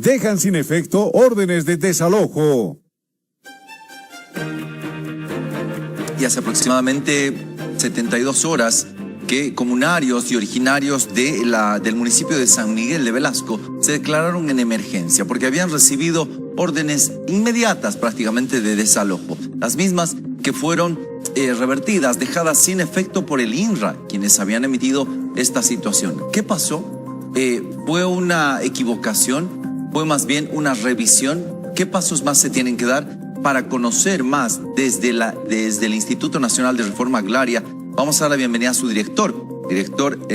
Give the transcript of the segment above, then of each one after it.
dejan sin efecto órdenes de desalojo. Y hace aproximadamente 72 horas que comunarios y originarios del municipio de San Miguel de Velasco se declararon en emergencia porque habían recibido órdenes inmediatas prácticamente de desalojo. Las mismas que fueron revertidas, dejadas sin efecto por el INRA, quienes habían emitido esta situación. ¿Qué pasó? ¿Fue una equivocación? ¿Fue más bien una revisión? ¿Qué pasos más se tienen que dar para conocer más desde el Instituto Nacional de Reforma Agraria? Vamos a dar la bienvenida a su director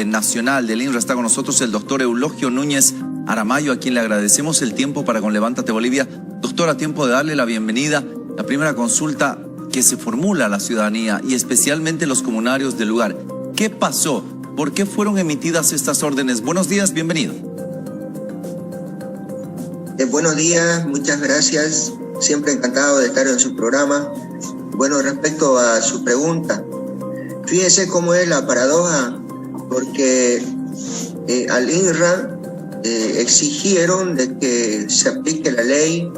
nacional del INRA. Está con nosotros el doctor Eulogio Núñez Aramayo, a quien le agradecemos el tiempo para con Levántate Bolivia. Doctor, a tiempo de darle la bienvenida, la primera consulta que se formula a la ciudadanía y especialmente los comunarios del lugar. ¿Qué pasó? ¿Por qué fueron emitidas estas órdenes? Buenos días, bienvenido. Buenos días, muchas gracias. Siempre encantado de estar en su programa. Bueno, respecto a su pregunta, fíjese cómo es la paradoja, porque al INRA exigieron de que se aplique la ley,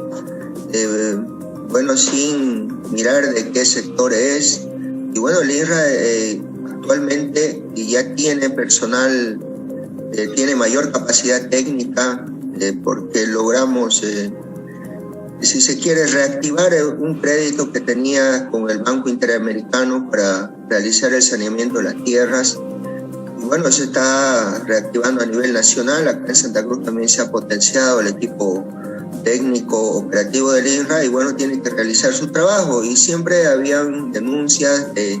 sin mirar de qué sector es. Y bueno, el INRA actualmente ya tiene personal, tiene mayor capacidad técnica, porque logramos, si se quiere, reactivar un crédito que tenía con el Banco Interamericano para realizar el saneamiento de las tierras. Y bueno, se está reactivando a nivel nacional. Acá en Santa Cruz también se ha potenciado el equipo técnico operativo del INRA y bueno, tiene que realizar su trabajo. Y siempre habían denuncias de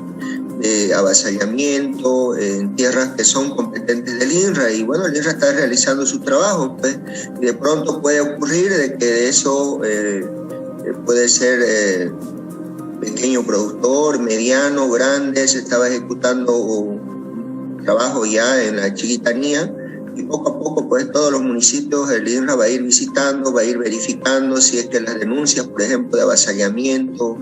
avasallamiento en tierras que son competentes del INRA, y bueno, el INRA está realizando su trabajo, pues, y de pronto puede ocurrir de que de eso puede ser pequeño productor, mediano, grande. Se estaba ejecutando un trabajo ya en la chiquitanía, y poco a poco, pues, todos los municipios el INRA va a ir visitando, va a ir verificando si es que las denuncias, por ejemplo, de avasallamiento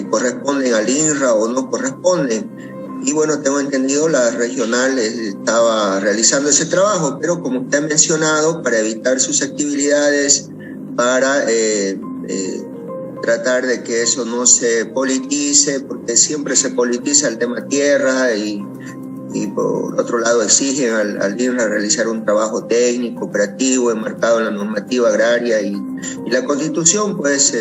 corresponden al INRA o no corresponden. Y bueno, tengo entendido, la regional estaba realizando ese trabajo, pero como usted ha mencionado, para evitar susceptibilidades, para tratar de que eso no se politice, porque siempre se politiza el tema tierra, y por otro lado exigen al INRA realizar un trabajo técnico, operativo, enmarcado en la normativa agraria y la Constitución, pues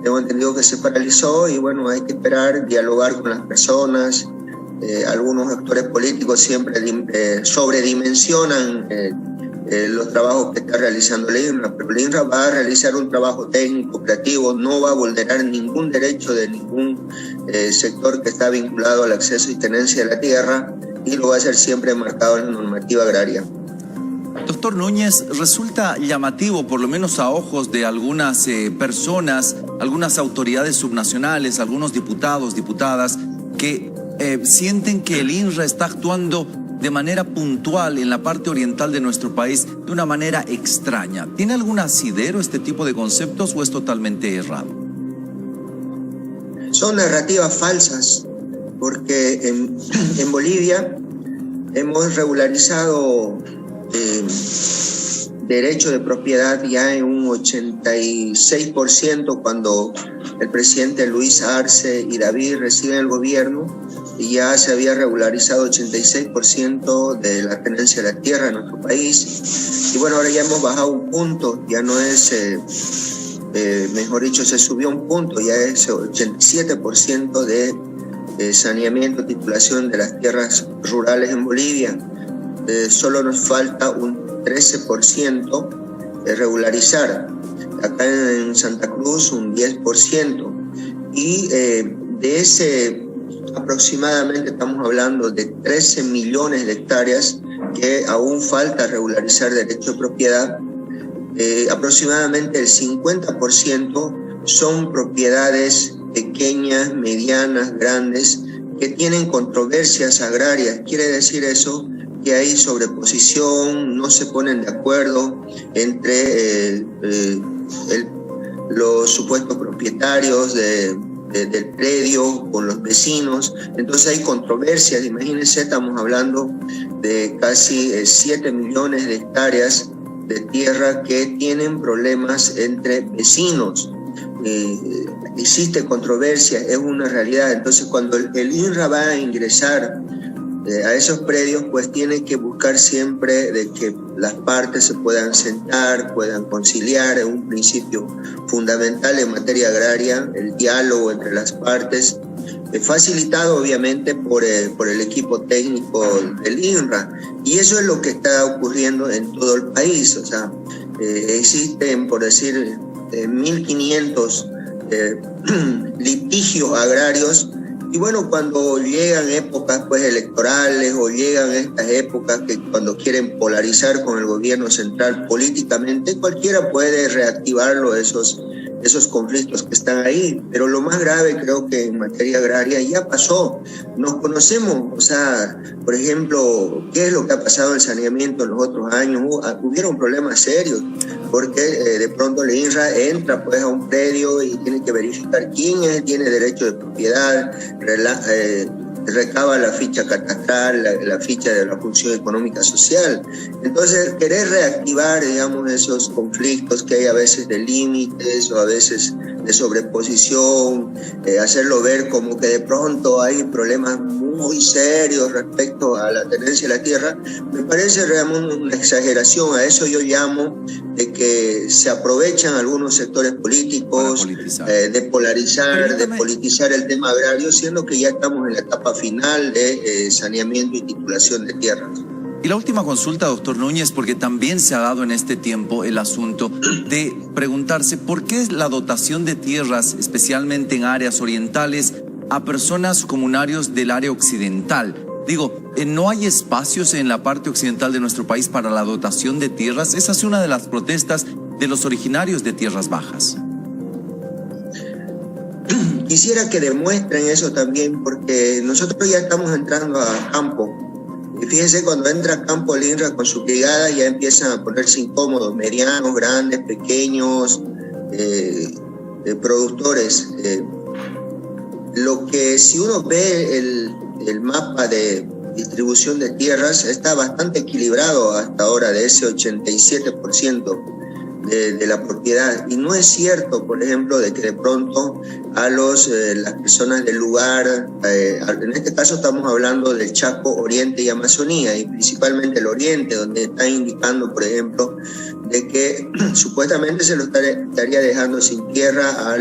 tengo entendido que se paralizó. Y bueno, hay que esperar, dialogar con las personas. Algunos actores políticos siempre sobredimensionan los trabajos que está realizando el INRA, pero el INRA va a realizar un trabajo técnico, operativo, no va a vulnerar ningún derecho de ningún sector que está vinculado al acceso y tenencia de la tierra, y lo va a hacer siempre enmarcado en la normativa agraria. Doctor Núñez, resulta llamativo, por lo menos a ojos de algunas personas, algunas autoridades subnacionales, algunos diputados, diputadas, que sienten que el INRA está actuando de manera puntual en la parte oriental de nuestro país de una manera extraña. ¿Tiene algún asidero este tipo de conceptos o es totalmente errado? Son narrativas falsas, porque en Bolivia hemos regularizado derecho de propiedad ya en un 86%, cuando el presidente Luis Arce y David reciben el gobierno, y ya se había regularizado 86% de la tenencia de la tierra en nuestro país. Y bueno, ahora ya hemos bajado un punto, ya no es, mejor dicho, se subió un punto, ya es 87% de saneamiento, titulación de las tierras rurales en Bolivia. Solo nos falta un 13% de regularizar. Acá en Santa Cruz un 10%. Y de ese aproximadamente estamos hablando de 13 millones de hectáreas que aún falta regularizar derecho de propiedad. Aproximadamente el 50% son propiedades pequeñas, medianas, grandes, que tienen controversias agrarias. Quiere decir eso que hay sobreposición, no se ponen de acuerdo entre los supuestos propietarios del predio con los vecinos. Entonces hay controversias. Imagínense, estamos hablando de casi 7 millones de hectáreas de tierra que tienen problemas entre vecinos. Existe controversia, es una realidad. Entonces, cuando el INRA va a ingresar a esos predios, pues tiene que buscar siempre de que las partes se puedan sentar, puedan conciliar. Es un principio fundamental en materia agraria, el diálogo entre las partes, facilitado obviamente por el equipo técnico del INRA. Y eso es lo que está ocurriendo en todo el país. O sea, existen, por decir, 1.500 litigios agrarios. Y bueno, cuando llegan épocas pues electorales o llegan estas épocas que cuando quieren polarizar con el gobierno central políticamente, cualquiera puede reactivarlo, esos conflictos que están ahí. Pero lo más grave creo que en materia agraria ya pasó. Nos conocemos, o sea, por ejemplo, ¿qué es lo que ha pasado en el saneamiento en los otros años? Hubieron problemas serios, porque de pronto el INRA entra pues a un predio y tiene que verificar quién tiene derecho de propiedad, recaba la ficha catastral, la ficha de la función económica social. Entonces, querer reactivar, digamos, esos conflictos que hay a veces de límites o a veces de sobreposición, hacerlo ver como que de pronto hay problemas muy serios respecto a la tenencia de la tierra, me parece realmente una exageración. A eso yo llamo de que se aprovechan algunos sectores políticos de polarizar, de politizar el tema agrario, siendo que ya estamos en la etapa final de saneamiento y titulación de tierras. Y la última consulta, doctor Núñez, porque también se ha dado en este tiempo el asunto de preguntarse por qué la dotación de tierras, especialmente en áreas orientales, a personas comunarios del área occidental. Digo, ¿no hay espacios en la parte occidental de nuestro país para la dotación de tierras? Esa es una de las protestas de los originarios de tierras bajas. Quisiera que demuestren eso también, porque nosotros ya estamos entrando a campo. Y fíjense, cuando entra a campo el INRA con su brigada, ya empiezan a ponerse incómodos, medianos, grandes, pequeños, productores. Lo que si uno ve el mapa de distribución de tierras, está bastante equilibrado hasta ahora, de ese 87% de la propiedad. Y no es cierto, por ejemplo, de que de pronto a las personas del lugar, en este caso estamos hablando del Chaco, Oriente y Amazonía, y principalmente el Oriente, donde está indicando, por ejemplo, de que supuestamente se lo estaría dejando sin tierra a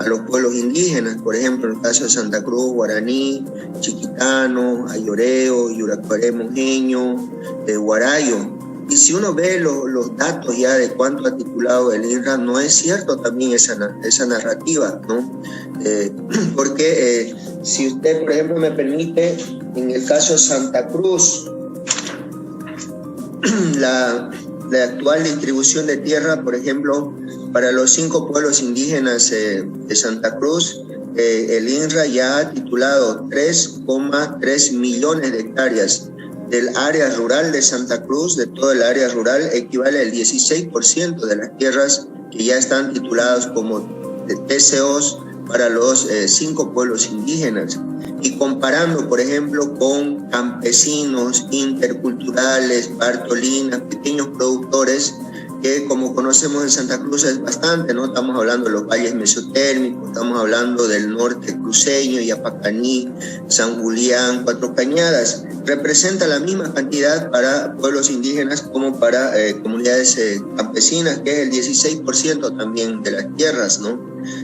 los pueblos indígenas, por ejemplo, en el caso de Santa Cruz, Guaraní, Chiquitano, Ayoreo, Yuracuaré, Mojeño, Guarayo. Y si uno ve los datos ya de cuánto ha titulado el INRA, no es cierto también esa narrativa, ¿no? Porque si usted, por ejemplo, me permite, en el caso de Santa Cruz, la actual distribución de tierra, por ejemplo, para los 5 pueblos indígenas de Santa Cruz, el INRA ya ha titulado 3,3 millones de hectáreas. Del área rural de Santa Cruz, de todo el área rural, equivale al 16% de las tierras que ya están tituladas como TCOs para los 5 pueblos indígenas. Y comparando, por ejemplo, con campesinos, interculturales, bartolinas, pequeños productores, que como conocemos en Santa Cruz es bastante, ¿no? Estamos hablando de los valles mesotérmicos, estamos hablando del norte cruceño, Yapacaní, San Julián, Cuatro Cañadas. Representa la misma cantidad para pueblos indígenas como para comunidades campesinas, que es el 16% también de las tierras, ¿no?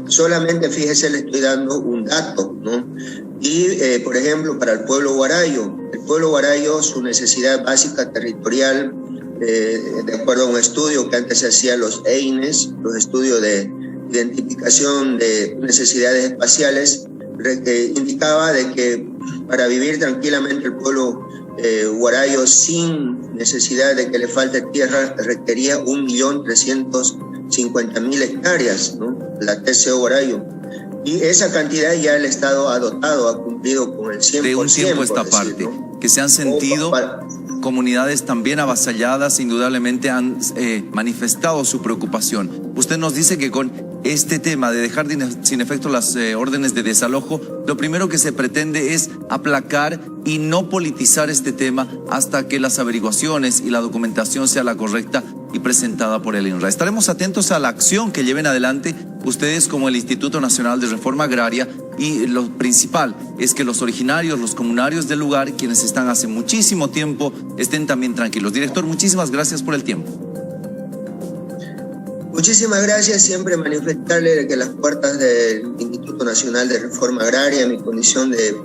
Solamente, fíjese, le estoy dando un dato, ¿no? Y, por ejemplo, para el pueblo guarayo, su necesidad básica territorial, de acuerdo a un estudio que antes se hacía los EINES, los estudios de identificación de necesidades espaciales, indicaba de que para vivir tranquilamente el pueblo guarayo sin necesidad de que le falte tierra requería 1.350.000 hectáreas, ¿no? La TCO guarayo. Y esa cantidad ya el Estado ha dotado, ha cumplido con el 100%. De un tiempo esta parte, ¿no? Que se han sentido comunidades también avasalladas, indudablemente han manifestado su preocupación. Usted nos dice que con este tema de dejar sin efecto las órdenes de desalojo, lo primero que se pretende es aplacar y no politizar este tema hasta que las averiguaciones y la documentación sea la correcta y presentada por el INRA. Estaremos atentos a la acción que lleven adelante ustedes como el Instituto Nacional de Reforma Agraria, y lo principal es que los originarios, los comunarios del lugar, quienes están hace muchísimo tiempo, estén también tranquilos. Director, muchísimas gracias por el tiempo. Muchísimas gracias, siempre manifestarle que las puertas del Instituto Nacional de Reforma Agraria, en mi condición de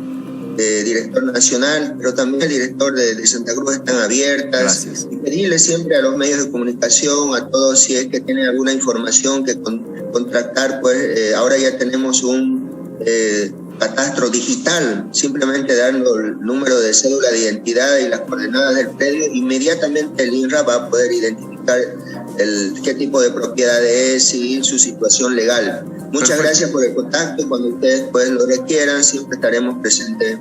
director nacional, pero también el director de Santa Cruz, están abiertas. Gracias. Y pedirle siempre a los medios de comunicación, a todos, si es que tienen alguna información que contractar, pues ahora ya tenemos un catastro digital, simplemente dando el número de cédula de identidad y las coordenadas del predio, inmediatamente el INRA va a poder identificar qué tipo de propiedad es y su situación legal. Muchas Perfecto. Gracias por el contacto. Cuando ustedes pues lo requieran, siempre estaremos presentes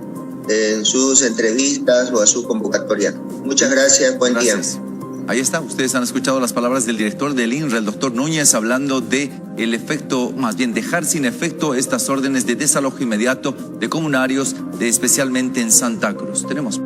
en sus entrevistas o a su convocatoria. Muchas gracias, buen Gracias. día. Ahí está, ustedes han escuchado las palabras del director del INRA, el doctor Núñez, hablando de el efecto, más bien dejar sin efecto estas órdenes de desalojo inmediato de comunarios, especialmente en Santa Cruz. Tenemos